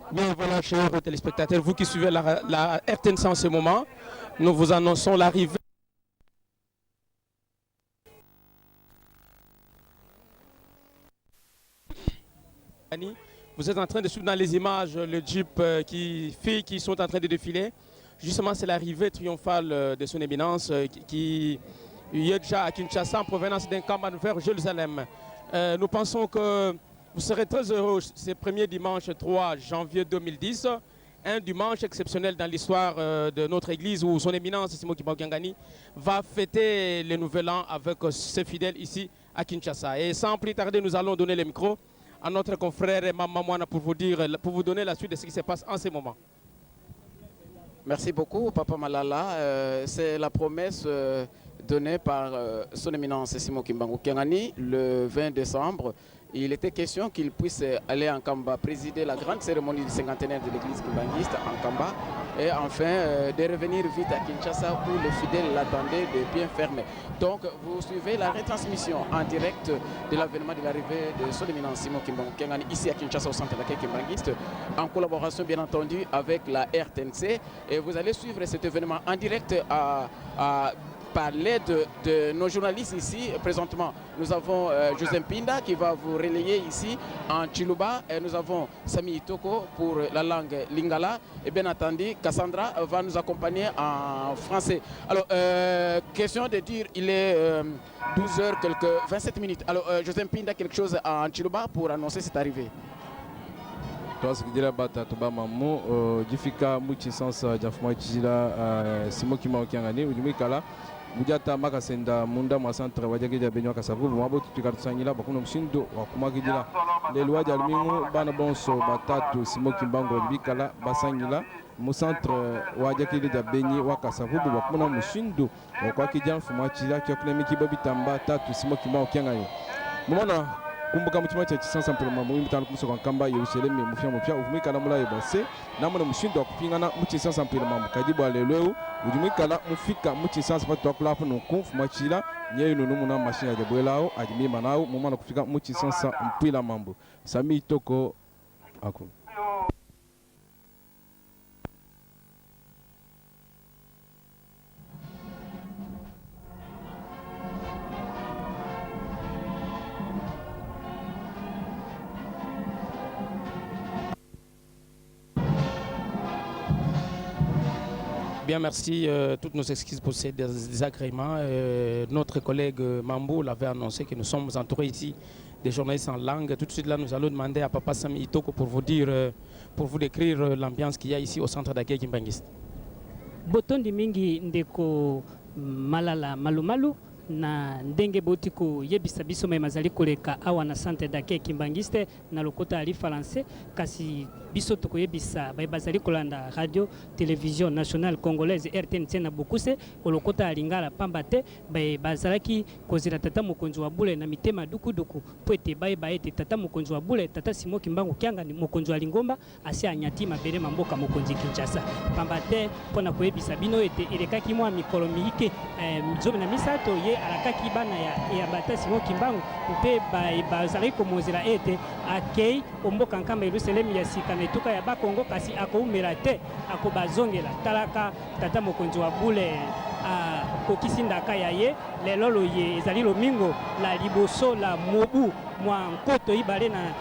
Bien voilà, chers téléspectateurs, vous qui suivez la RTNC en ce moment, nous vous annonçons l'arrivée. Vous êtes en train de suivre dans les images le Jeep qui sont en train de défiler. Justement, c'est l'arrivée triomphale de son éminence qui est déjà à Kinshasa en provenance d'un camp vers Jérusalem. Nous pensons que vous serez très heureux ce premier dimanche 3 janvier 2010, un dimanche exceptionnel dans l'histoire de notre église où son éminence Simo Kimbangani va fêter le nouvel an avec ses fidèles ici à Kinshasa. Et sans plus tarder, nous allons donner le micro à notre confrère Mama Mouana pour vous donner la suite de ce qui se passe en ce moment. Merci beaucoup, Papa Malala. C'est la promesse donnée par son éminence Simo Kimbangu Kiangani le 20 décembre. Il était question qu'il puisse aller en Kamba, présider la grande cérémonie du cinquantenaire de l'église kimbanguiste en Kamba et enfin de revenir vite à Kinshasa où les fidèles l'attendaient de pied fermé. Donc vous suivez la retransmission en direct de l'avènement de l'arrivée de son éminence Simo Kimbangu Kiangani ici à Kinshasa au centre d'accueil kimbanguiste en collaboration bien entendu avec la RTNC et vous allez suivre cet événement en direct par l'aide de nos journalistes ici. Présentement, nous avons José Pinda qui va vous relayer ici en Chiluba. Et nous avons Sami Itoko pour la langue Lingala. Et bien entendu, Cassandra va nous accompagner en français. Alors, question de dire, il est 12h, quelques 27 minutes. Alors, José Pinda, quelque chose en Chiluba pour annoncer cette arrivée. Tuasikijira bata tuba mamu jifika muchi sansa jafuma chijira Simo Kimbangu Kiangani ujumikala Mujata makasenda munda mwa centre wajagija benyo kasavu mwabo tutikatusangira bakuna mshindo wakumakijira lelo waja limingu bana bonso batatu Simo Kimbangu bikala basangila mu centre wajagija benyi wakasavu bakuna mshindo wakwakija mfuma chira kyokule mikibo bitamba tatu Simo Kimbangu Kiangani mumona kumbuka muchima cha chisansa mpelema muhimu tanu kumusoka nkamba Yerusalemu mufya uvumikala mulayo base namuna mushindo wakupingana muchisansa mpelema mukajibu alelweu ujumikala mufika muchisansa patu wakulafu nukumfu machila nyeyu nunumuna mashina jabwelao ajimima nao mumana kufika muchisansa mpila mambo Sami Itoko aku. Bien, merci. Toutes nos excuses pour ces désagréments. Notre collègue Mambo l'avait annoncé que nous sommes entourés ici des journalistes en langue. Tout de suite, là, nous allons demander à Papa Sami Itoko pour vous décrire l'ambiance qu'il y a ici au centre d'accueil kimbanguiste. Botondi mingi ndeko Malala Malumalu na ndenge boti ko yebisa biso mai mazali koleka awa na centre d'accueil kimbangiste na lokota ali français kasi biso to koyebisa bai bazali kolanda radio télévision nationale congolaise RTNC na Bokuse kolokota alingala pamba te bai bazalaki kozira tata mokonzi wa bule na mitema duku duku pwete bai ete tata mokonzi wa bule tata Simo Kimbangu Kiangani mokonzi wa Lingomba asi anyati mabere mamboka mokonzi Kinshasa pamba te pona koyebisa bino ete elekaki mwa mikolo miike mzobe na misato ye alakaki bana ya bata Simo Kimbangu mpe bazali komozela ete akei omboka nkamba Yerusalemu ya sika na etuka ya bakongo kasi akoumela te akobazongela talaka tata mokonzi wa bule kokisi ndaka ya ye lelo ye ezali lomingo la liboso la mobu mwa nkoto ibale na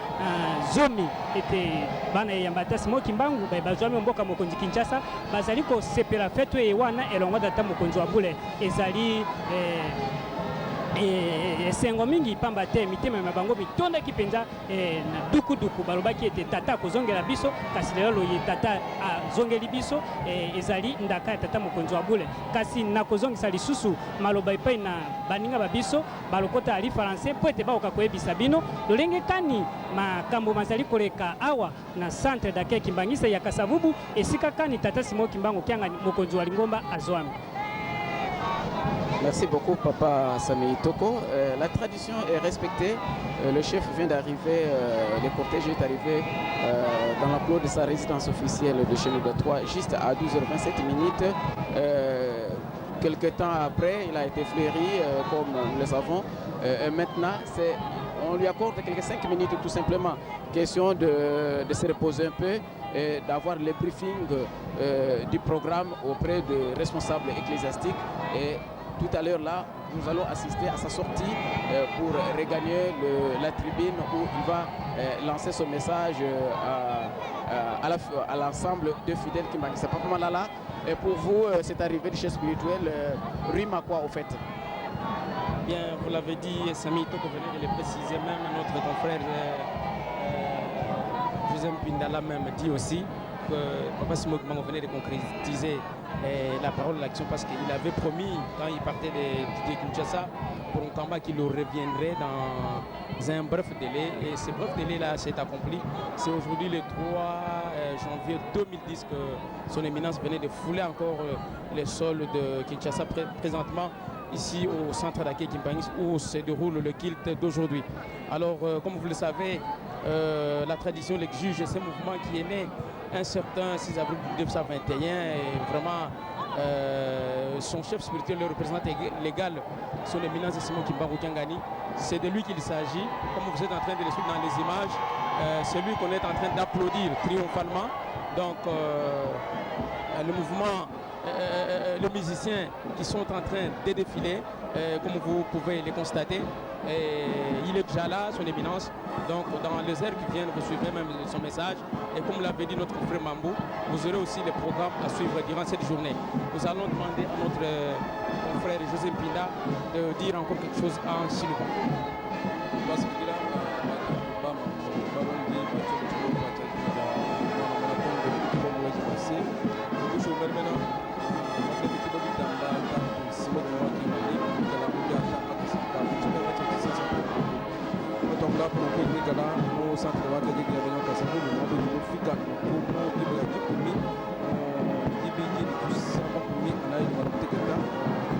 zomi ete bana ya bata Simo Kimbangu bazwami mboka mokonzi Kinshasa bazali ko sepela fetu e wana elongo tata mokonzi wa bule ezali sengo mingi pamba te mitema ya bango bitonda kipenza na duku duku balobaki ete tata kozongela biso kasi lelo ye tata azongeli biso ezali ndaka ya tata mokonzi wa bule kasi na kozongisa lisusu maloba epai na baninga babiso balokota ali français po ete baoka koyebisa bino lolenge kani makambo mazali koleka awa na centre d'accueil kimbangisa ya Kasavubu esika kani tata Simo Kimbangu Kiangani mokonzi wa Lingomba azwami. Merci beaucoup, Papa Sami Itoko. La tradition est respectée. Le chef vient d'arriver, le cortège est arrivé dans l'enclos de sa résidence officielle de chez nous de Troyes, juste à 12h27 minutes. Quelques temps après, il a été fleuri, comme nous le savons. Et maintenant, on lui accorde quelques 5 minutes tout simplement. Question de se reposer un peu et d'avoir le briefing du programme auprès des responsables ecclésiastiques. Et tout à l'heure là, nous allons assister à sa sortie pour regagner la tribune où il va lancer son message à l'ensemble des fidèles qui manquent. C'est Papa Malala. Et pour vous, cette arrivée de chef spirituel rime à quoi au fait? Bien, vous l'avez dit, Samy Toko venait de le préciser, même notre confrère Joseph Pindala même dit aussi que Papa Simon Kimbangu venait de concrétiser la parole de l'action parce qu'il avait promis quand il partait de Kinshasa pour un combat qu'il reviendrait dans un bref délai et ce bref délai là s'est accompli. C'est aujourd'hui le 3 janvier 2010 que son éminence venait de fouler encore les sols de Kinshasa présentement ici au centre d'accueil Kimbangis où se déroule le culte d'aujourd'hui. Alors comme vous le savez, la tradition l'exige, ce mouvement qui est né un certain 6 avril 1921 et vraiment son chef spirituel, le représentant légal, son éminence Simon Kimbangu Kiangani, c'est de lui qu'il s'agit. Comme vous êtes en train de le suivre dans les images, c'est lui qu'on est en train d'applaudir triomphalement. Donc le mouvement, les musiciens qui sont en train de défiler, comme vous pouvez les constater, il est déjà là, son éminence. Donc dans les heures qui viennent, vous suivrez même son message. Et comme l'avait dit notre frère Mambou, vous aurez aussi les programmes à suivre durant cette journée. Nous allons demander à notre confrère José Pinda de dire encore quelque chose en chinois. centre wake de Bienvenue Kasavu, le monde de Fika, pour Bible Kipumi, Ibiji, Samba Kumi, Anaï, Maruteketa,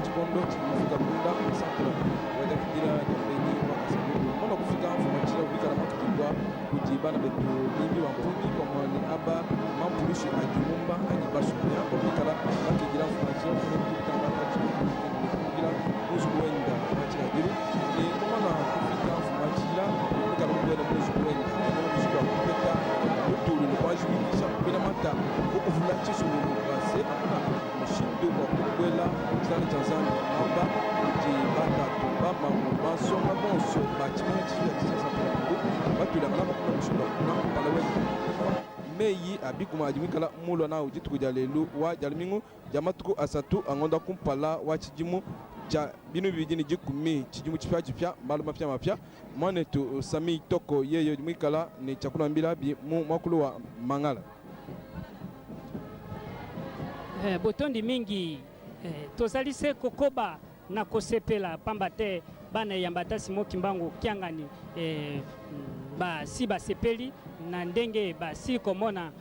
Chikondo, Fika Bunda, centre, Wada Kidira, Yabeni, Wakasavu, Mono Fika, Fumachira, Wika, Makibwa, Kujibana, Betu, Bibi, Wampuni, Komani, Aba, Mampulishi, Ajumumba, Ajibashunia, Bobikala, Makidira, Fumachira, Fumachira, Fumachira, Musuwenda, Fumachira, Diru, et Momana, Fika, Fumachira, Kalumbele, Musuwenda, Musuwa, Kupeta, Utulu, Wajubi, Shampinamata, Ukufulachi, Sulu, Base, Mushindo, Wakuela, Zani Tanzania, Mamba, Jibata, Bama, Masoma, Bonso, Bachima, Batula, Malama, Mushindo, Palawe. Meyi abikuma ajimikala mulo na ujitu kujalelu wa jalmingu jamatuku asatu angonda kumpala wa chijimu ja binu bibijini jikumi chijimu chipya maluma pya mapya mwanetu Sami Toko yeyo jimikala ni chakula mbila bi mwakulu wa Mangala. Botondi mingi tozalise kokoba na kosepela pambate bana yambata Simon Kimbangu Kiangani ba si basepeli na ndenge basi komona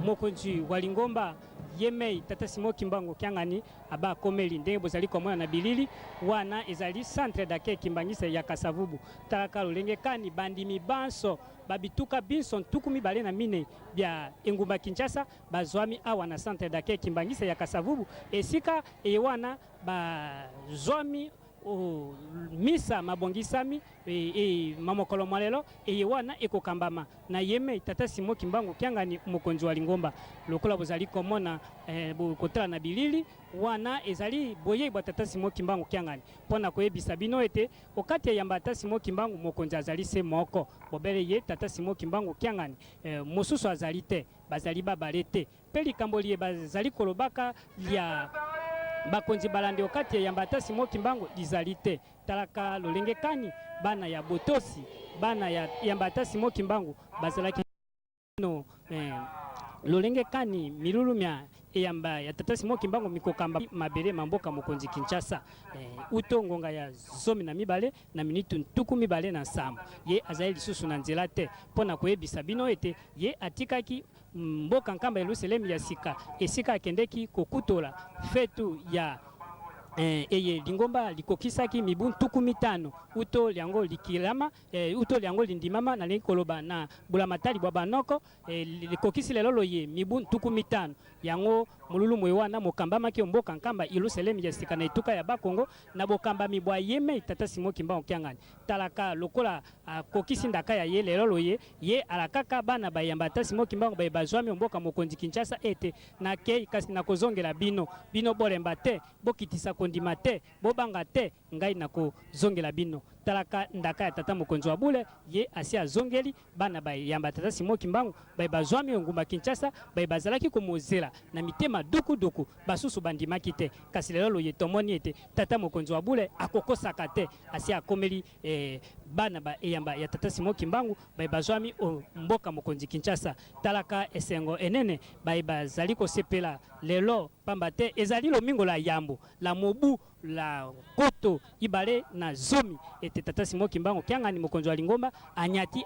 mokonzi walingomba yemei tata Simon Kimbangu Kiangani aba komeli ndenge bozali komona na bilili wana ezali centre d'accueil Kimbangisa ya Kasavubu talaka lolenge kani bandimi banso babituka binso ntukumi bale na mine bya engumba Kinshasa bazwami awa na centre d'accueil Kimbangisa ya Kasavubu esika ewana bazwami misa mabongisami mamokolo mwalelo eyewana ekokambama na yeme tata Simon Kimbangu Kiangani mokonzi wa lingomba lokola bozali komona kotala na bilili wana ezali boye bwa tata Simon Kimbangu Kiangani pona koyebisa bino ete okati ya yamba tata Simon Kimbangu mokonzi azali se moko bobele ye tata Simon Kimbangu Kiangani mosusu azali te bazali babalete peli kamboliye bazali kolobaka ya bakonzi balande okati ya yambata Simon Kimbangu dizalite talaka lolenge kani bana ya botosi bana ya yambata Simon Kimbangu bazalaki no lolenge kani milulumya eyamba ya tata Simon Kimbangu mikokamba mabele mamboka mokonzi Kinshasa utongonga ya zomi na mibale na minitu ntuku mibale na samba ye azali lisusu na nzela te pona koyebisa bino ete ye atikaki mboka nkamba Yerusalemu ya sika esika akendeki kokutola fetu ya eye lingomba likokisaki mibu ntuku mitano uto liango likilama uto liango lindimama na likoloba na bulamatali bwa banoko likokisi lelo loye mibu ntuku mitano yango mululu mwewana mokamba ki omboka nkamba Yerusalem yesika na ituka ya Bakongo na bokamba mibwa yeme tata Simon Kimbangu Kyangani talaka lokola kokisi ndaka ya ye lelo loye ye alakaka bana bayamba tata Simon Kimbangu bazwami omboka mokonzi Kinshasa ete na ke kasi na kozongela bino bolemba te bokitisa kondima te bobanga te ngai na kozongela bino talaka ndaka ya tata mokonzi wa bule ye asi azongeli bana bayamba tata Simon Kimbangu bazwami ngumba Kinshasa bazalaki komozela na mitema duku basusu bandimaki te kasi lelo loye tomoni ete tata mokonzi wa bule akokosaka te asi akomeli bana eyamba ya tata Simon Kimbangu bazwami mboka mokonzi Kinshasa talaka esengo enene bazali kosepela lelo pamba te ezali lomingo la yambo la mobu la koto ibale na zomi ete tata Simon Kimbangu Kyangani mokonzi wa lingomba anyati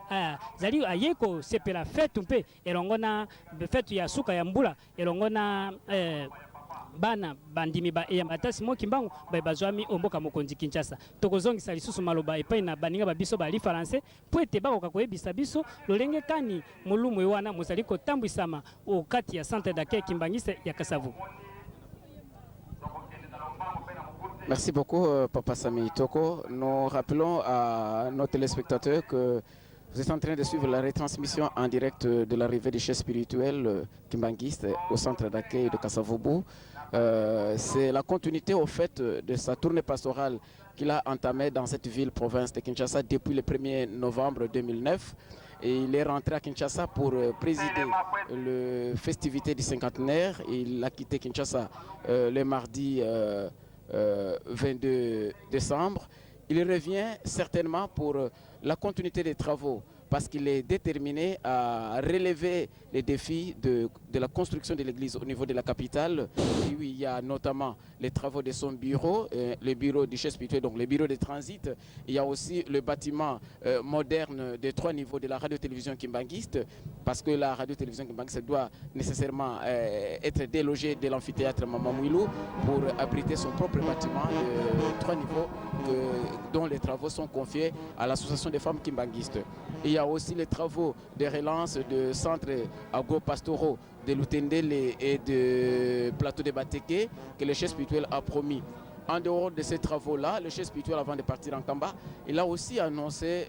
zali ayeko sepela fetu mpe elongona fetu ya suka ya mbula elongona bana bandimi eyamba tata Simon Kimbangu bazwami omboka mokonzi Kinshasa tokozongisa lisusu maloba epai na baninga babiso bali français po ete bakoka koyebisa biso lolenge kani mulumu ewana mozali kotambwisama okati ya centre d'accueil Kimbangiste ya Kasavu. Merci beaucoup, Papa Sami Toko. Nous rappelons à nos téléspectateurs que vous êtes en train de suivre la retransmission en direct de l'arrivée des chefs spirituels kimbanguistes au centre d'accueil de Kasavubu. C'est la continuité au fait de sa tournée pastorale qu'il a entamée dans cette ville-province de Kinshasa depuis le 1er novembre 2009. Et il est rentré à Kinshasa pour présider les festivités du cinquantenaire. Il a quitté Kinshasa le mardi 22 décembre. Il revient certainement pour la continuité des travaux parce qu'il est déterminé à relever les défis de la construction de l'église au niveau de la capitale. Et oui, il y a notamment les travaux de son bureau, le bureau du chef spirituel, donc le bureau de transit. Il y a aussi le bâtiment moderne de 3 niveaux de la radio-télévision kimbanguiste, parce que la radio-télévision kimbanguiste doit nécessairement être délogée de l'amphithéâtre Mamamouilou pour abriter son propre bâtiment de 3 niveaux dont les travaux sont confiés à l'association des femmes kimbanguistes. Il y a aussi les travaux de relance de centres agro-pastoraux de Lutendele et de Plateau de Bateke que le chef spirituel a promis. En dehors de ces travaux-là, le chef spirituel, avant de partir en Kamba, il a aussi annoncé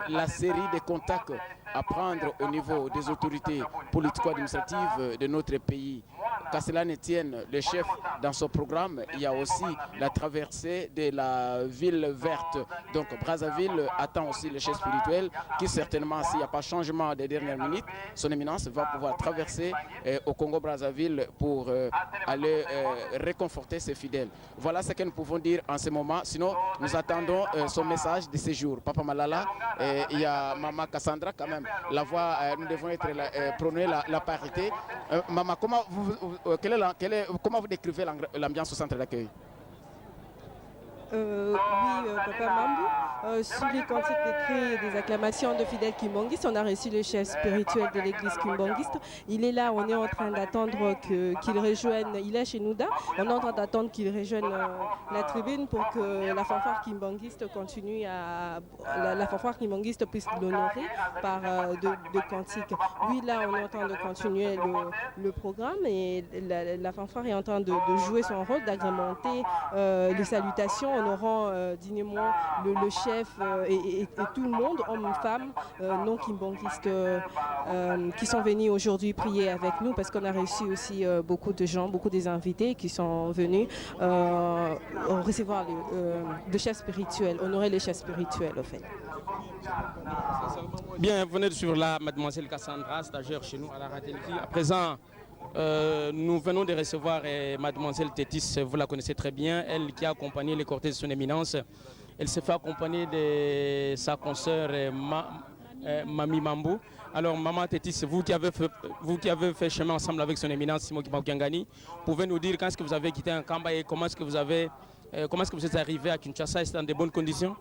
la série de contacts à prendre au niveau des autorités politico-administratives de notre pays. Qu'à cela ne tienne, le chef, dans son programme, il y a aussi la traversée de la ville verte. Donc Brazzaville attend aussi le chef spirituel qui certainement, s'il n'y a pas changement des dernières minutes, son éminence va pouvoir traverser au Congo-Brazzaville pour aller réconforter ses fidèles. Voilà ce que nous pouvons dire en ce moment. Sinon, nous attendons son message de séjour. Papa Malala, il y a Maman Cassandra quand même. La voix, nous devons prôner la parité. Maman, comment vous décrivez l'ambiance au centre d'accueil? Papa Mambu, sur les cantiques des cris et des acclamations de fidèles kimbanguistes, on a reçu le chef spirituel de l'église kimbanguiste. Il est là, on est en train d'attendre qu'il rejoigne, il est chez Nouda, on est en train d'attendre qu'il rejoigne la tribune pour que la fanfare kimbanguiste continue la fanfare kimbanguiste puisse l'honorer par de cantiques. Oui, là, on est en train de continuer le programme et la fanfare est en train de jouer son rôle, d'agrémenter les salutations, honorant dignement le chef et tout le monde, hommes, femmes, non kimbanguistes, qui sont venus aujourd'hui prier avec nous parce qu'on a reçu aussi beaucoup de gens, beaucoup des invités qui sont venus recevoir le chef spirituel, honorer le chef spirituel au fait. Bien, vous venez de suivre là mademoiselle Cassandra, stagiaire chez nous à la radio. À présent, nous venons de recevoir mademoiselle Tétis, vous la connaissez très bien, elle qui a accompagné les cortèges de son éminence. Elle s'est fait accompagner de sa consoeur Mami Mambu. Alors Maman Tétis, vous qui avez fait chemin ensemble avec son éminence Simon Kimbangu Kyangani, pouvez nous dire quand est-ce que vous avez quitté un Kamba et comment est-ce que vous êtes arrivé à Kinshasa? Est-ce dans de bonnes conditions?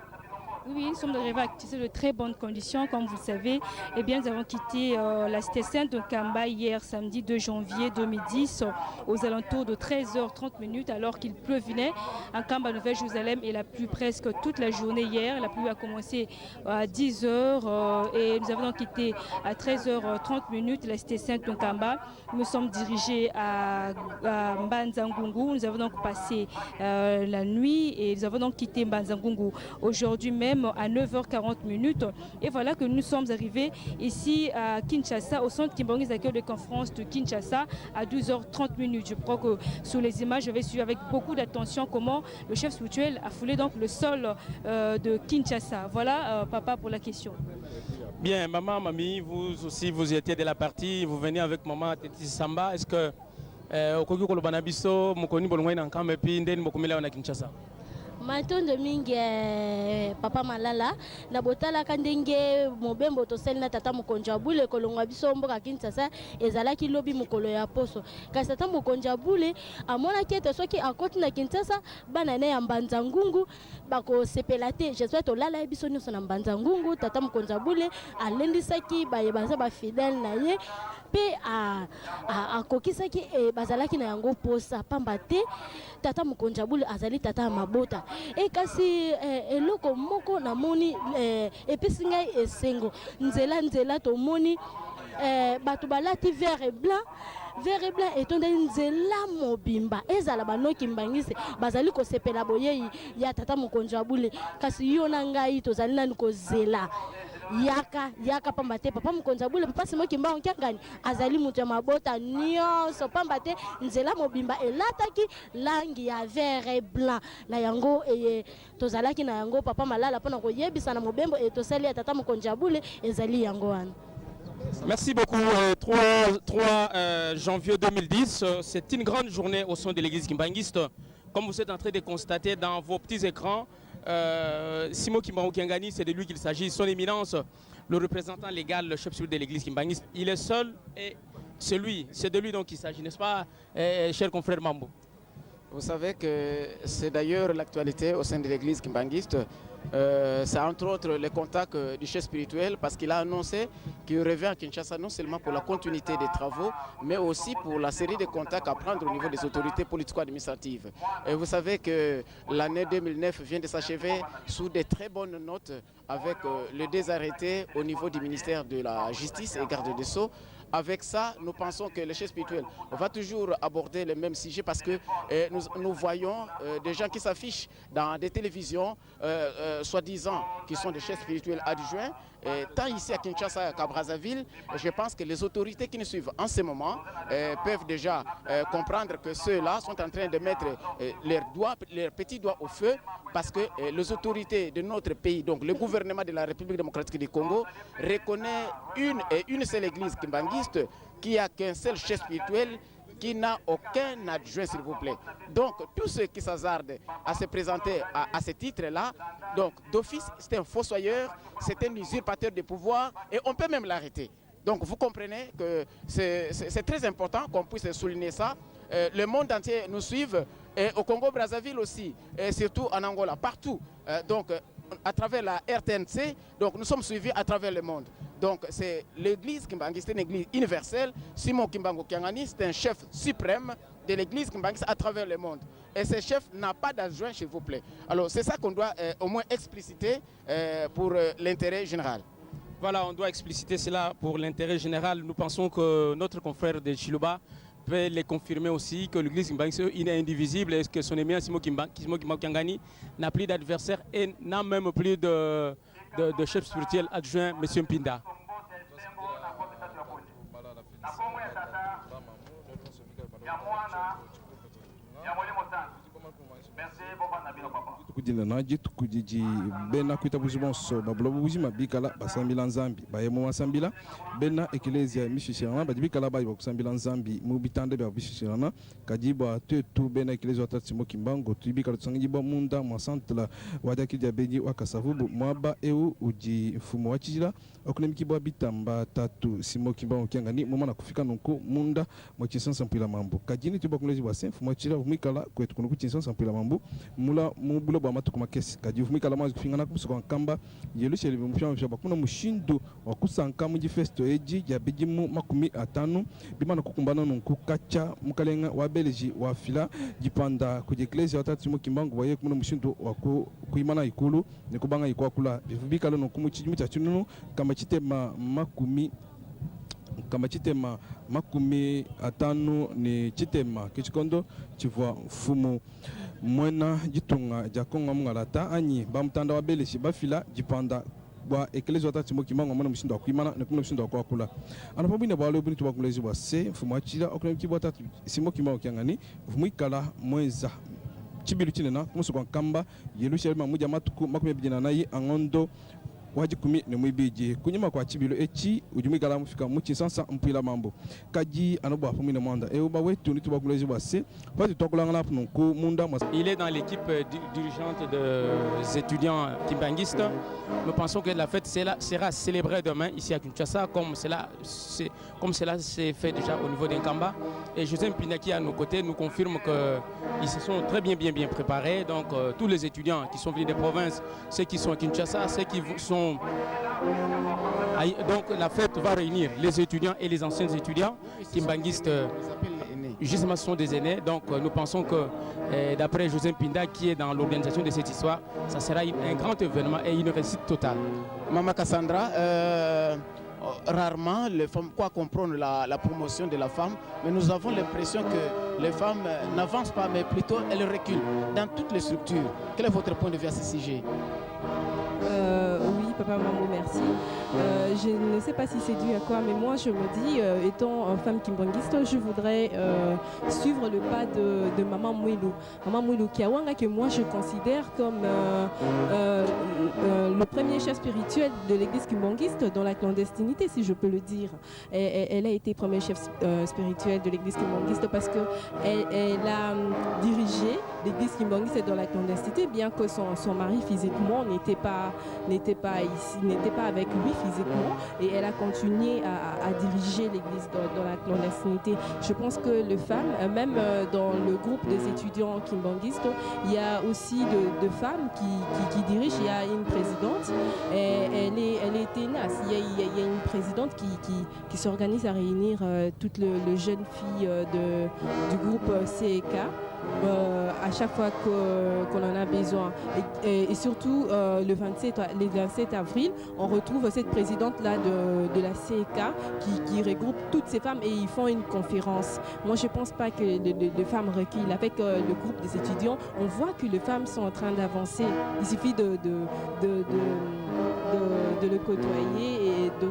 Oui, nous sommes arrivés à Kinshasa de très bonnes conditions, comme vous le savez. Eh bien, nous avons quitté la cité de Kamba hier, samedi 2 janvier 2010, aux alentours de 13h30 alors qu'il pleuvinait. En Kamba, Nouvelle-Jérusalem, et la pluie presque toute la journée hier. La pluie a commencé à 10h et nous avons donc quitté à 13h30 la cité sainte de Kamba. Nous sommes dirigés à Mbanza-Ngungu. Nous avons donc passé la nuit et nous avons donc quitté Mbanza-Ngungu aujourd'hui même à 9h40. Et voilà que nous sommes arrivés ici à Kinshasa, au centre Kimbangis d'accueil de conférence de Kinshasa à 12h30. Je crois que sous les images, je vais suivre avec beaucoup d'attention comment le chef spirituel a foulé donc le sol de Kinshasa. Voilà, papa, pour la question. Bien, maman, mamie, vous aussi, vous étiez de la partie, vous venez avec maman Teti Samba. Est-ce que Okoki Kolobanabiso, Mokoni Bolongwe Nankam et puis Nden Mokomela na Kinshasa? Matondo mingi papa Malala na botala kandenge mobembo to sel na tata mokonja bule kolongwa biso mboka Kinshasa ezalaki lobi mokolo ya poso kasi tata mokonja bule amona kete soki akoti na Kinshasa bana ne ya Mbanza Ngungu bako sepela te j'espère to lala biso nyonso na Mbanza Ngungu tata mokonja bule alendisaki baye baza ba fidèle na ye pe akokisaki bazalaki na yango posa pamba te tata mokonja bule azali tata mabota et kasi eloko moko na moni epesi ngai esengo nzela to moni bato balati vert et blanc etonda nzela mobimba ezala banoki mbangise bazali kosepela boyei ya tata mokonja bule kasi yo na ngai tozali nani kozela yaka pamba te papa mokonza bule papa simo kimba onkangani azali mutu ya mabota nyonso pamba te nzela mobimba elataki langi ya vert et blanc na yango tozalaki na yango papa Malala pona koyebisa na mobembo tosali ya tata mokonza bule ezali yango wana. Merci beaucoup. 3 janvier 2010, c'est une grande journée au sein de l'église kimbangiste. Comme vous êtes en train de constater dans vos petits écrans, Simon Kimbangu Kiangani, c'est de lui qu'il s'agit. Son éminence, le représentant légal, le chef spirituel de l'église kimbangiste, il est seul et c'est de lui donc qu'il s'agit, n'est-ce pas, cher confrère Mambo? Vous savez que c'est d'ailleurs l'actualité au sein de l'église kimbangiste. C'est entre autres les contacts du chef spirituel parce qu'il a annoncé qu'il revient à Kinshasa non seulement pour la continuité des travaux, mais aussi pour la série de contacts à prendre au niveau des autorités politico-administratives. Et vous savez que l'année 2009 vient de s'achever sous de très bonnes notes avec le désarrêté au niveau du ministère de la Justice et garde des Sceaux. Avec ça, nous pensons que le chef spirituel va toujours aborder les mêmes sujets parce que nous voyons des gens qui s'affichent dans des télévisions, soi-disant qui sont des chefs spirituels adjoints, tant ici à Kinshasa qu'à Brazzaville. Je pense que les autorités qui nous suivent en ce moment peuvent déjà comprendre que ceux-là sont en train de mettre leurs petits doigts au feu parce que les autorités de notre pays, donc le gouvernement de la République démocratique du Congo, reconnaît une seule église kimbangiste qui a qu'un seul chef spirituel qui n'a aucun adjoint, s'il vous plaît. Donc, tous ceux qui s'hasardent à se présenter à ce titre-là, donc d'office, c'est un fossoyeur, c'est un usurpateur de pouvoir et on peut même l'arrêter. Donc, vous comprenez que c'est très important qu'on puisse souligner ça. Le monde entier nous suit, et au Congo-Brazzaville aussi, et surtout en Angola, partout. Donc, à travers la RTNC, donc nous sommes suivis à travers le monde. Donc c'est l'église Kimbangi, c'est une église universelle. Simon Kimbangu Kiangani, c'est un chef suprême de l'église Kimbangi à travers le monde. Et ce chef n'a pas d'adjoint, s'il vous plaît. Alors c'est ça qu'on doit au moins expliciter pour l'intérêt général. Voilà, on doit expliciter cela pour l'intérêt général. Nous pensons que notre confrère de Chiluba peut les confirmer aussi que l'église Kimbangi est indivisible et que son éminence Simon Kimbangu Kiangani n'a plus d'adversaire et n'a même plus de chef spirituel adjoint, M. Mpinda. tukudina naji tukudiji bena kuita buzibonso babula buzima bikala basambila nzambi bayemo masambila bena eklezia mishishirana badibikala bayi bakusambila nzambi mu bitande bya bishishirana kajiba tetu bena eklezia watatimo kimbango tubikala tsangiba munda mwa centre wadaki dia beji wakasavubu mwaba eu uji mfumo wa chijila okunemikibwa bitamba tatu simo kimbango kiangani mumana kufika nunku munda mwa chisansa mpila mambo kajini tuba kunlezi wa mfumo wa chijila umikala kwetu kunuku chisansa mpila mambo mambu mula mubulo ba matuko makesi kadi vumi kala mazi kufingana kusuka nkamba yelu sheli mufya mufya bakuna mushindo wakusanka mu festo eji ya bijimu makumi atanu bimana kukumbana nunku kacha mukalenga wa Belgi wa fila jipanda ku ecclesia watatu mu kimbangu baye kumuna mushindo waku kuimana ikulu nekubanga ikwakula bivubikalo nunku mu chijimu cha chununu kama chitema makumi atanu ni chitema kichikondo chivwa mfumu mwena jitunga jakonga mungalata anyi bamutanda wa Belgi bafila jipanda wa ecclesia watatu mu kimbangu mwana mushindo akuimana nekumuna mushindo wakwakula anapabine bwalo buni tubakulezi bwa se mfumu achila okuna kibwa tatu simo kimbangu kyangani vumwikala mweza chibilu chinena kumusuka nkamba yelu shelma muja matuku makumi bijina nayi angondo waji kumi ne mwibiji kunyuma kwa chibilo echi ujumikala mufika muchi sansa mpila mambo kaji anobo afumine mwanda euba wetu nitubakulezi bwase pati tokulangana pununku munda. Il est dans l'équipe dirigeante des étudiants kimbanguistes. Nous pensons que la fête sera célébrée demain ici à Kinshasa comme cela s'est fait déjà au niveau d'Inkamba. Et José Mpina qui est à nos côtés nous confirme qu'ils se sont très bien préparés. Donc tous les étudiants qui sont venus des provinces, ceux qui sont à Kinshasa, ceux qui sont... Donc la fête va réunir les étudiants et les anciens étudiants kimbanguistes. Justement, ce sont des aînés. Donc nous pensons que d'après José Mpinda qui est dans l'organisation de cette histoire, ça sera un grand événement et une réussite totale. Maman Cassandra, rarement les femmes croient comprendre la promotion de la femme, mais nous avons l'impression que les femmes n'avancent pas, mais plutôt elles reculent dans toutes les structures. Quel est votre point de vue à ce sujet? Oui, Papa Mambo, merci. Je ne sais pas si c'est dû à quoi, mais moi je me dis, étant femme kimbanguiste, je voudrais suivre le pas de Maman Mouilou. Maman Mouilou Kiawanga, que moi je considère comme le premier chef spirituel de l'église kimbanguiste dans la clandestinité, si je peux le dire. Elle a été premier chef spirituel de l'église kimbanguiste parce qu'elle a dirigé l'église kimbanguiste dans la clandestinité, bien que son mari physiquement n'était pas ici, n'était pas avec lui physiquement, et elle a continué à diriger l'église dans la clandestinité. Je pense que les femmes, même dans le groupe des étudiants kimbanguistes, il y a aussi de femmes qui dirigent. Il y a une présidente, et elle est tenace. Il y a une présidente qui s'organise à réunir toutes les jeunes filles du groupe CEK. À chaque fois qu'on en a besoin. Et surtout, le 27 avril, on retrouve cette présidente-là de la CEK qui regroupe toutes ces femmes et ils font une conférence. Moi, je ne pense pas que les femmes reculent. Avec le groupe des étudiants, on voit que les femmes sont en train d'avancer. Il suffit de le côtoyer et de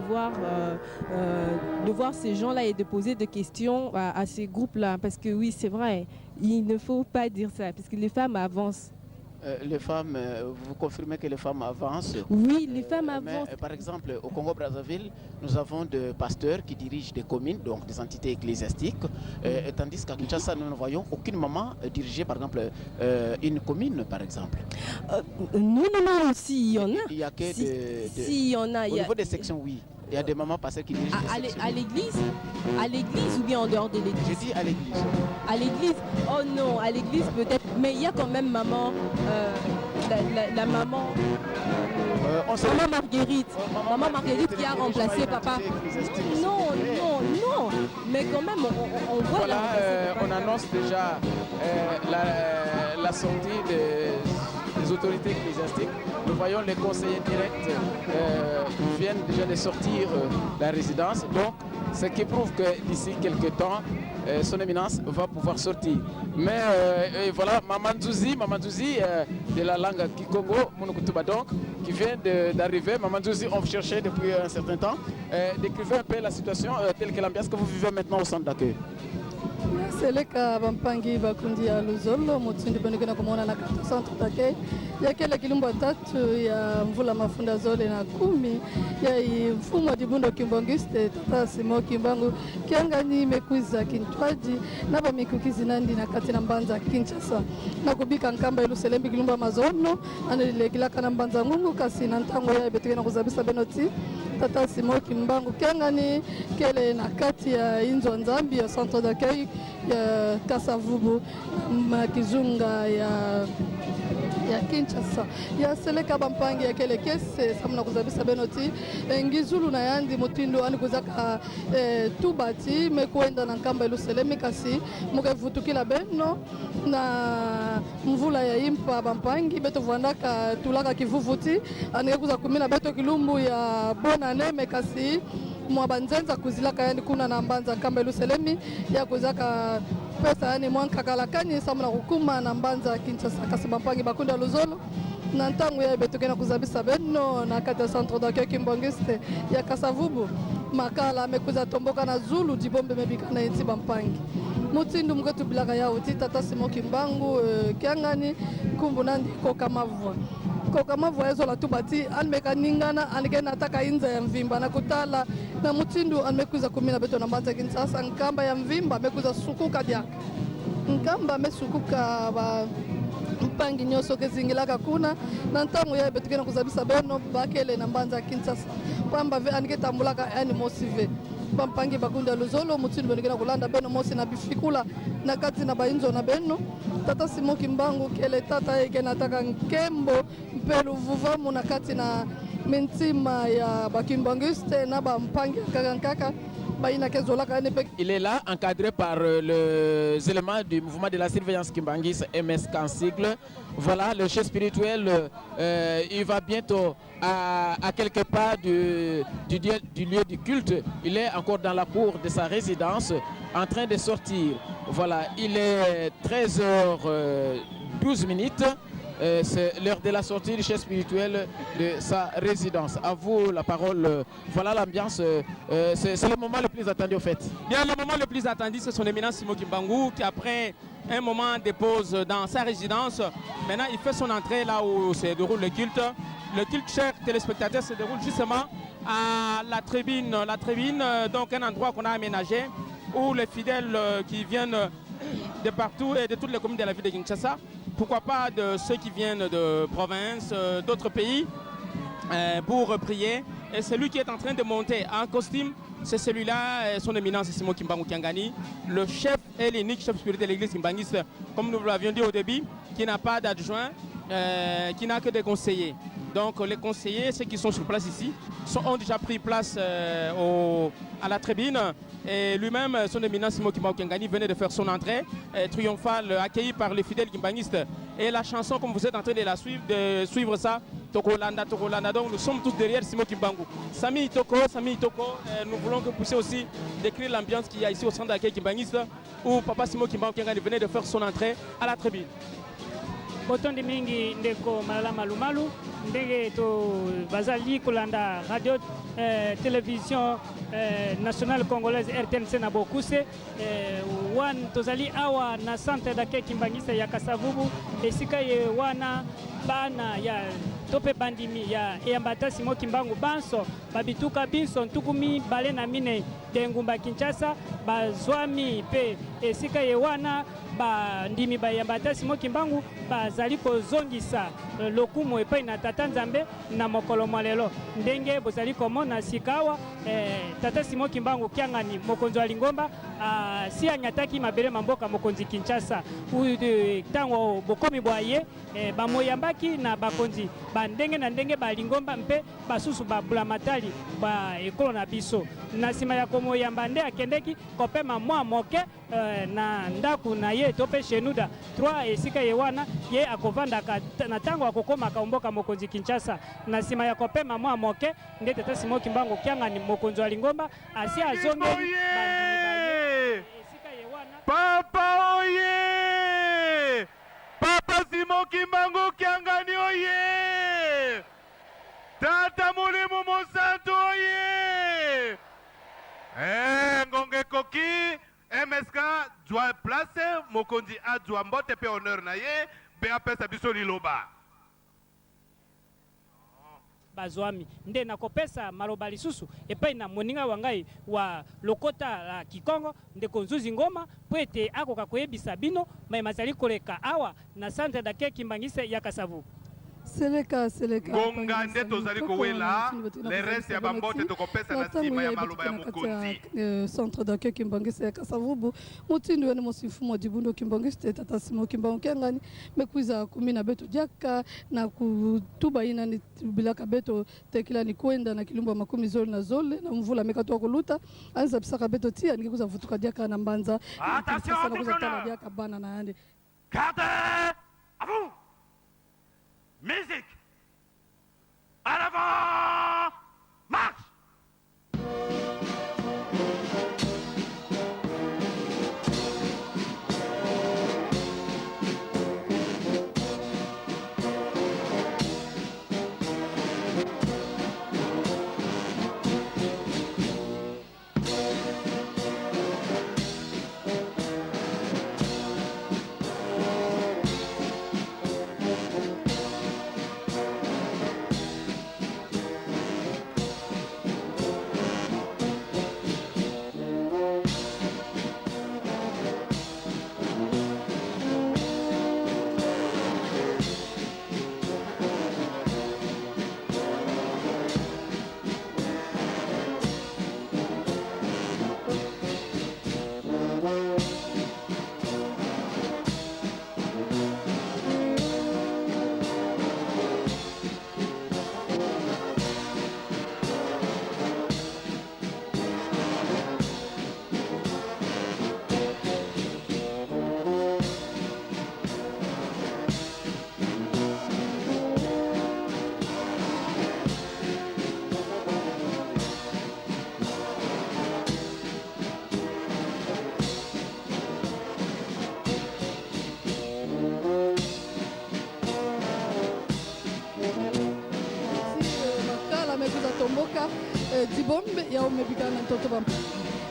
voir ces gens-là et de poser des questions à ces groupes-là. Parce que oui, c'est vrai, il ne faut pas dire ça, parce que les femmes avancent. Les femmes, vous confirmez que les femmes avancent? Oui, les femmes avancent. Mais, par exemple, au Congo-Brazzaville, nous avons des pasteurs qui dirigent des communes, donc des entités ecclésiastiques, tandis qu'à Kinshasa, nous ne voyons aucune maman diriger, par exemple, une commune, par exemple. Non, si, il y en a. Il y a que si, il y en a. Au niveau des sections, oui. Il y a des mamans pasteurs qui dirigent à l'église ou bien en dehors de l'église? Je dis à l'église. À l'église? Oh non, à l'église peut-être, mais il y a quand même maman, la maman, maman Marguerite. Maman Marguerite qui a remplacé papa. Non, mais quand même on voit. Voilà, on annonce déjà la sortie des autorités ecclésiastiques. Nous voyons les conseillers directs viennent déjà de sortir de la résidence. Donc, ce qui prouve que d'ici quelques temps, son éminence va pouvoir sortir. Mais voilà, Maman Ndouzi de la langue Kikongo, Monokutuba donc, qui vient d'arriver. Maman Ndouzi, on vous cherchait depuis un certain temps. Décrivez un peu la situation telle que l'ambiance que vous vivez maintenant au centre d'accueil. Seleka bampangi bakundi ya Luzolo mutsundi bonekana kumona na centre d'accueil ya kila kilumba tatu ya mvula mafunda zole na 10 ya mfumo wa Dibundo Kimbangiste tata Simo Kimbangu kiangani mekuiza kintwaji na bamikukizi nandi na kati na Mbanza Kinshasa na kubika nkamba iluselembi kilumba mazono anile kilaka na Mbanza ngungu kasi na ntango ya betekena kuzabisa benoti tata Simon Kimbangu Kiangani kele na kati ya Inzo Nzambi ya centre d'accueil ya Kasavubu makizunga ya Kinshasa ya seleka bampangi ya kele kese samuna kuzabisa benoti ngizulu na yandi mutindo ani kuzaka tubati mekwenda na nkamba iluselemi kasi mukevutukila beno na mvula ya impa bampangi beto vuandaka tulaka kivuvuti anike kuza kumina beto kilumbu ya bonane mekasi mwa banzenza kuzilaka yani kuna na mbanza nkamba iluselemi ya kuzaka pesa yani mwankakalakani samuna kukuma na mbanza Kinshasa kasi bampangi bakunda luzolo na ntango ya betokena kuzabisa beno na kati ya centre d'accueil Kimbangiste ya Kasavubu makala mekuza tomboka na zulu dibombe mebika na inti bampangi mutindu mketu bilaka ya uti tata Simon Kimbangu Kiangani kumbu nandi kokamavua ezo la tubati anmeka ningana anigena ataka inza ya mvimba na kutala na mutindu anmekuza kumina beto na mbanza Kinshasa nkamba ya mvimba mekuza sukuka diaka nkamba mesukuka ba mpangi nyoso kezingilaka kuna na ntango ya betukena kuzabisa beno bakele na mbanza Kinshasa kwamba aniketambulaka yani mosive bampangi bakunda luzolo mutindu benikena kulanda beno mosi na bifikula na kati na bainzo na beno tata Simon Kimbangu kele tata ekena ataka nkembo mpelu vuvamu na kati na mintima ya bakimbangiste na bampangi kakankaka. Il est là, encadré par les éléments du mouvement de la surveillance Kimbangis, MSK en sigle. Voilà, le chef spirituel, il va bientôt à quelque part du lieu du culte. Il est encore dans la cour de sa résidence, en train de sortir. Voilà, il est 13h12. C'est l'heure de la sortie du chef spirituel de sa résidence. À vous la parole. Voilà l'ambiance. C'est le moment le plus attendu au fait. Bien, le moment le plus attendu, c'est son éminence Simon Kimbangu qui après un moment de pause dans sa résidence, maintenant il fait son entrée là où se déroule le culte. Le culte, chers téléspectateurs, se déroule justement à la tribune. La tribune, donc un endroit qu'on a aménagé où les fidèles qui viennent de partout et de toutes les communes de la ville de Kinshasa, pourquoi pas de ceux qui viennent de province, d'autres pays, pour prier. Et celui qui est en train de monter en costume, c'est celui-là, son éminence Simon Kimbangu Kiangani, le chef et l'unique chef spirituel de l'église kimbangiste, comme nous l'avions dit au début, qui n'a pas d'adjoint, qui n'a que des conseillers. Donc les conseillers, ceux qui sont sur place ici, ont déjà pris place à la tribune. Et lui-même, son éminence Simon Kimbangu Kiangani venait de faire son entrée triomphale, accueilli par les fidèles kimbangistes. Et la chanson, comme vous êtes en train de suivre ça, Tokolanda, Tokolanda. Donc nous sommes tous derrière Simon Kimbangu. Sami Toko, nous voulons que vous puissiez aussi décrire l'ambiance qu'il y a ici au centre d'accueil kimbangiste où Papa Simon Kimbangu Kiangani venait de faire son entrée à la tribune. Botondi mingi ndeko malala malumalu ndenge to bazali kolanda radio télévision nationale congolaise RTNC na bokuse wan tozali awa na centre d'accueil kimbangista ya Kasavubu esika ye wana bana ya tope bandimi ya eyambata Simon Kimbangu banso babituka binso ntukumi bale na mine dengumba Kinshasa bazwami pe esika ye wana bandimi bayambata Simon Kimbangu bazali kozongisa lokumu epai na tata Nzambe na mokolo malelo ndenge bozali komona sikawa tata Simon Kimbangu Kiangani mokonzi wa Lingomba si anyataki mabele mamboka mokonzi Kinshasa tango bokomi bwaye bamoyambaki na bakonzi bandenge na ndenge ba Lingomba mpe basusu babula matali ba ekolo na biso na sima ya komoyamba nde akendeki kopema mwa moke na ndaku na ye tope shenuda 3 esika ye wana ye akovanda na tango akokoma kaomboka mokonzi Kinshasa na sima ya kopema mwa moke nde tata Simon Kimbangu Kiangani mokonzi wa Lingomba asi azonge esika ye wana Papa oye Papa Simon Kimbangu Kiangani oye Tata Mulimu Musantu oye Ngonge Koki MSK doit placer mokonzi adwa mbote pe honneur na ye be apesa biso liloba bazwami nde nakopesa maloba lisusu epai na moninga wangai wa lokota la Kikongo ndeko Nzuzi Ngoma po ete akoka koyebisa bino mai mazali koleka awa na centre d'accueil kimbangiste ya Kasavubu. seleka ngonga nde tozali kowela le reste ya bambote tokopesa na nsima ya maloba ya mokonzi centre d'accueil Kimbangiste ya Kasavubu mutindi wene mosifu mwa dibundo Kimbangiste tata simo Kimbangu Kiangani mekuiza kumina beto diaka na kutuba ina ni bilaka beto tekila ni kwenda na kilumba makumi zoli na zole na mvula mekatoa kuluta anza bisaka beto tia nikikuza vutuka diaka na mbanza attention kuza diaka bana na ande garde à vous musique à l'avant marche. Dibombe ya umebikana mtoto bampa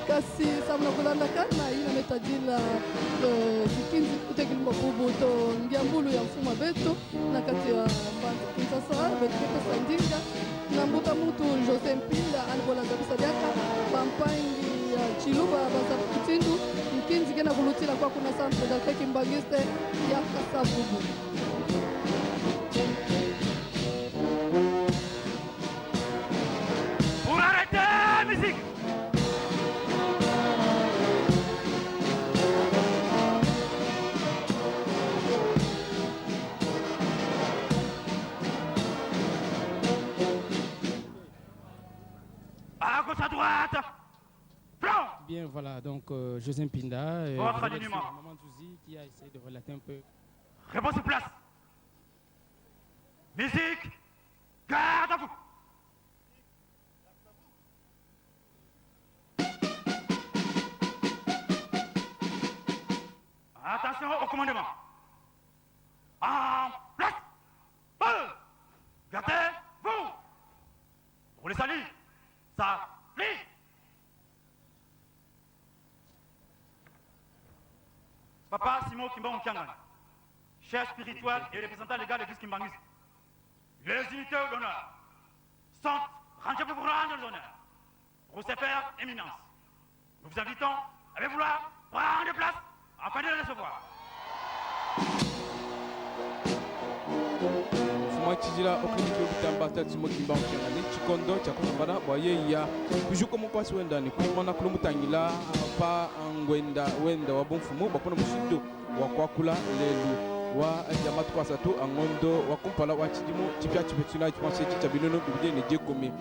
kasi samna kulanda kana ina metajila kikinzi kutekilimba kubuto ngiambulu ya mfuma beto na kati ya mbanda kinsasa beto pesa ndinga na mbuta mutu Jose Mpinda alibola kabisa diaka bampangi ya chiluba basa kutindu mkinzi kena kulutila kwa kuna centre d'accueil Kimbangiste ya Kasavubu. Bien, voilà, donc José Mpinda, Maman Touzi qui a essayé de relater un peu. Réponse sur place. Musique, garde à vous. Attention au commandement. En place. Gardez-vous. Pour les saluts, ça lit. Papa Simon Kimbangu Kiangani, chef spirituel et représentant légal de l'église Kimbangiste. Les unités d'honneur sont rangées pour rendre l'honneur. Pour se faire éminence. Nous vous invitons à vouloir prendre place afin de les recevoir. Fuma chijila okiliki bitamba tatsimo Kimbangu Kiangani chikondo chakusambana boye ya bijuko mukwasi wenda ni kumana kulumutangila pa angwenda wenda wabomfumu bakona mushindo wakwakula lelu wa jamat kwasatu angondo wakumpala wachidimu tipya chipetuna chipanse chichabinono bibide ne jekomi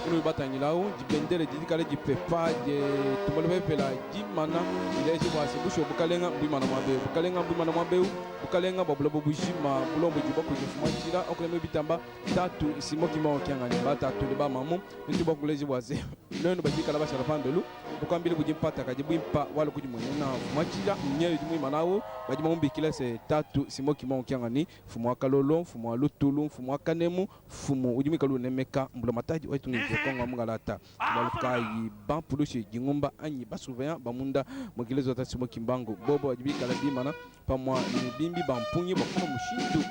kuno batangilao dibendele didikale dipepa de tumole pela dimana ileje bwase busho bukalenga bwimana mwabe bukalenga bwimana mwabe bukalenga babulobo bujima bulombo jibako jifumachira okuleme bitamba tatu isimo Kimbangu Kiangani batatu de bamamu ndibo kuleje bwase leno bajikala bashara pandelu bukambili bujimpata kajibwimpa walo kujimwenena fumachira nyeyo dimwimanawo bajimumbikila se tatu isimo Kimbangu Kiangani fumu akalolo fumu alutulu fumu akanemu fumu ujimikalu nemeka mbulomataji waitu kongo mungalata balukai bampulushi jingumba anyi basuvenya bamunda mukelezo tatsimo Kimbangu bobo wajibika la bimana pamwa bimbi bampunyi bakuna mushindu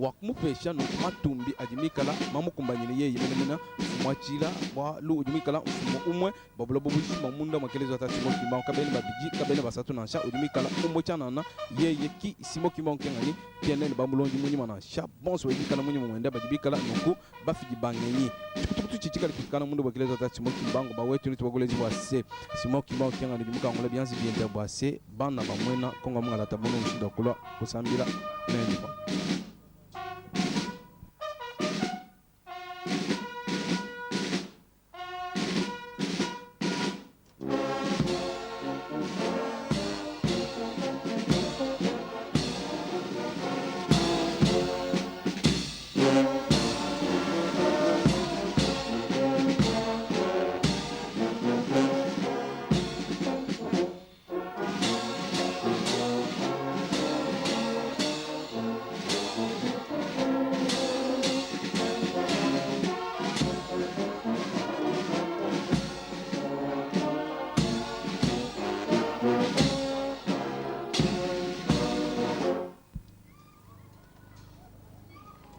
wakumupesha no matumbi ajimikala mamukumbanyile yeye menemena mwachila wa lu ujimikala mfumo umwe babula bubushi mamunda makelezo ata Simon Kimbangu kabene babiji kabene basatu nansha ujimikala umbochana na yeye ki Simon Kimbangu kengani tiene bamulonji munyima na sha bonso ujimikala munyima mwenda bajibikala nuku bafiji bangenyi tukutukutu chichikala kufikana mundu bakelezo ata Simon Kimbangu bawetu ni tubagolezi bwase Simon Kimbangu kengani ujimika ngole byanzi bienda bwase bana bamwena konga mungala tabono ushinda kula kusambira nende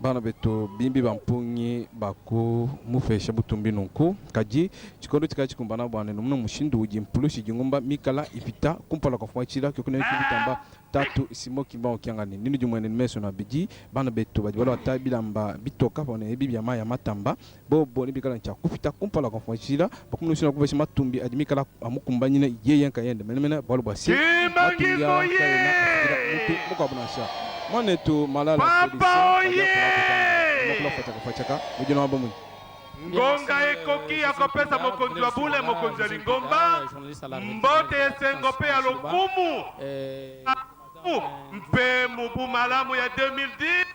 bana beto bimbi bampunyi bako mufesha butumbi nunku kaji chikondo chikachi kumbana bwana numno mushindu ujimpulushi jingumba mikala ipita kumpala kwa fwachira kyokuna yikitamba tatu Simon Kimbangu kyangani nini jumwene meso na biji bana beto bajibala watabila mba bitoka bone ebibi ya matamba bobo ni bikala ncha kupita kumpala kwa fwachira bakumnushina kufesha matumbi ajimikala amukumbanyine yeye nkayende menemena balo bwasi matumbi ya kayena mutu mukabunasha Manetu malala Papa oye! Fachaka mujino wabo mwenye Ngonga ekoki akopesa mokonzi wa bule mokonzi ya lingomba mbote esengope ya lokumu mpe mubu malamu ya 2010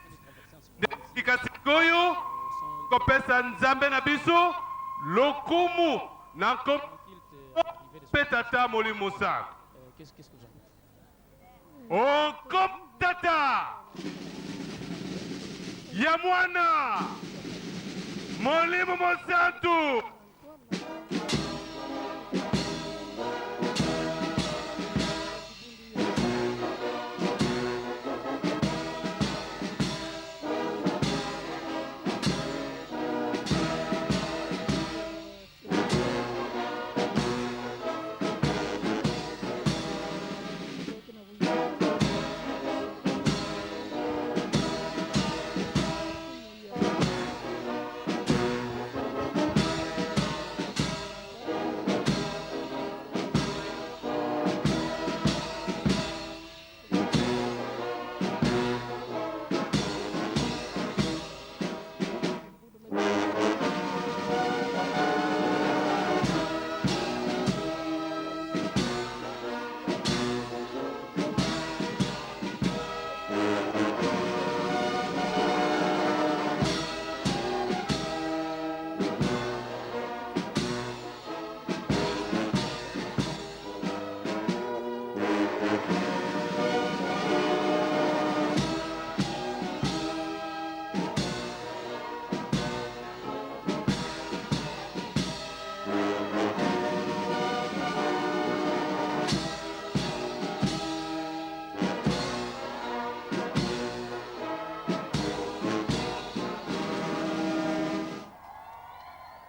ikasikoyo kopesa nzambe na biso lokumu na petata molimo sak on tata ya mwana molimo mosantu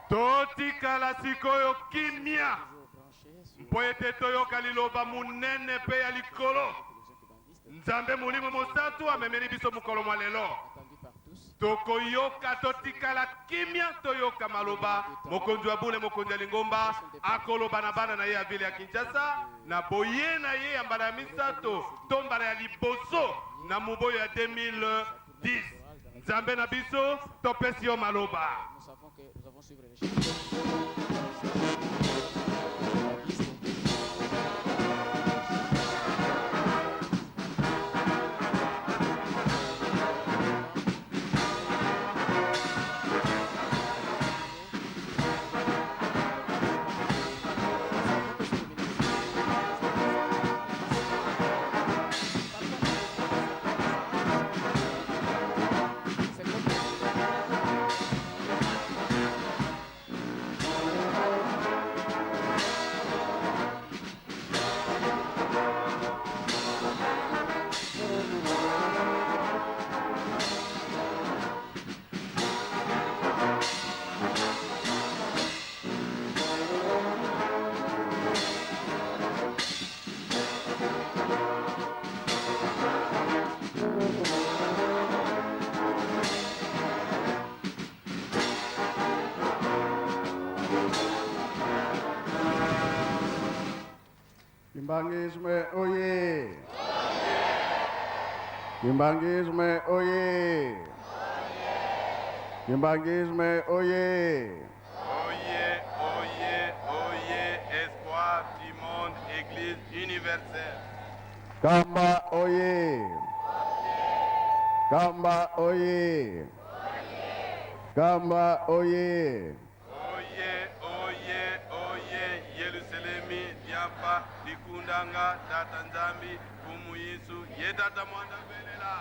totikala sikoyo kimia mpo ete toyoka liloba munene mpe ya likolo nzambe molimo mosantu amemeli biso mokolo mwa lelo tokoyoka totikala kimia toyoka maloba mokonzi wa bule mokonzi ya lingomba akoloba na bana na ye ya vile ya Kinshasa na boye na ye ya mbala ya misato to mbala ya liboso na muboyo ya 2010 nzambe na biso topesi yo maloba. Nous avons suivi les chiffres. Kimbangisme oye! Kimbangisme oye! Kimbangisme oye! Oyez, oyez, oyez, espoir du monde, Église universelle. Kamba oye! Kamba oye! Kamba oye! Oyez, oyez, oyez, Yerusalemi, Diapa, Likundanga, Tata Nzambi, Kumuyisu, Yedata Mwanda Belela.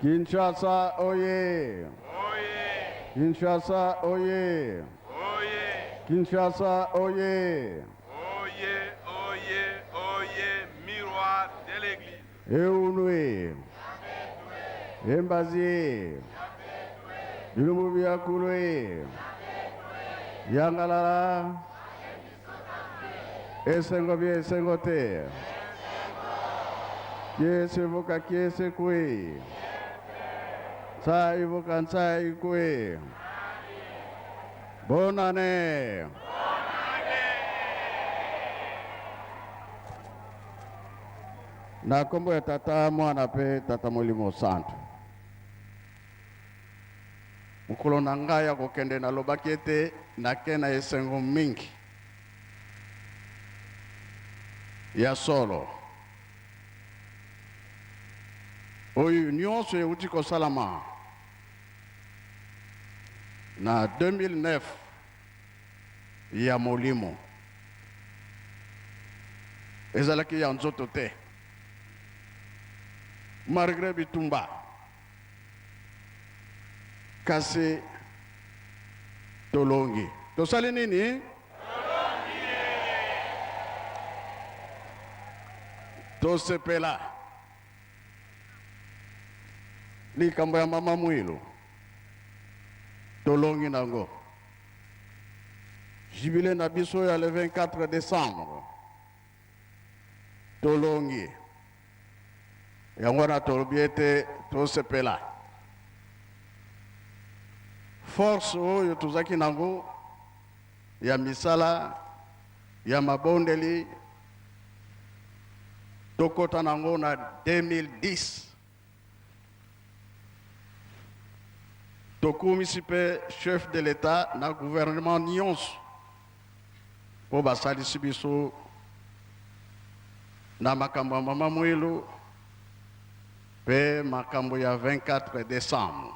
Kinshasa oye! Oyez, Kinshasa oye! oyez, Kinshasa oye! oyez, oyez, oyez, miroir de l'Église. Eunwe! Embazie! Yulumubiakulwe! Yangalala! Esengo bien, esengo te! Kiese voka kiese kwe! Sai voka nsai kwe! Bonane! Na kombo ya tata mwana pe tata molimo santo. Mukolo na ngai ya kokende na lobaki ete nake na esengo mingi ya solo oyo nyonso euti kosalama na 2009 ya molimo ezalaki ya nzoto te malgré bitumba kasi tolongi tosali nini tosepela likambo ya mama Mwilu tolongi nango jibile na biso ya le 24 décembre tolongi yango na tolobi ete tosepela force oyo tozaki nango ya misala ya mabondeli tokota nango na 2010 tokumisi mpe chef de l'état na gouvernement nyonso mpo basalisi biso na makambo ya mama Mwilu mpe makambo ya 24 décembre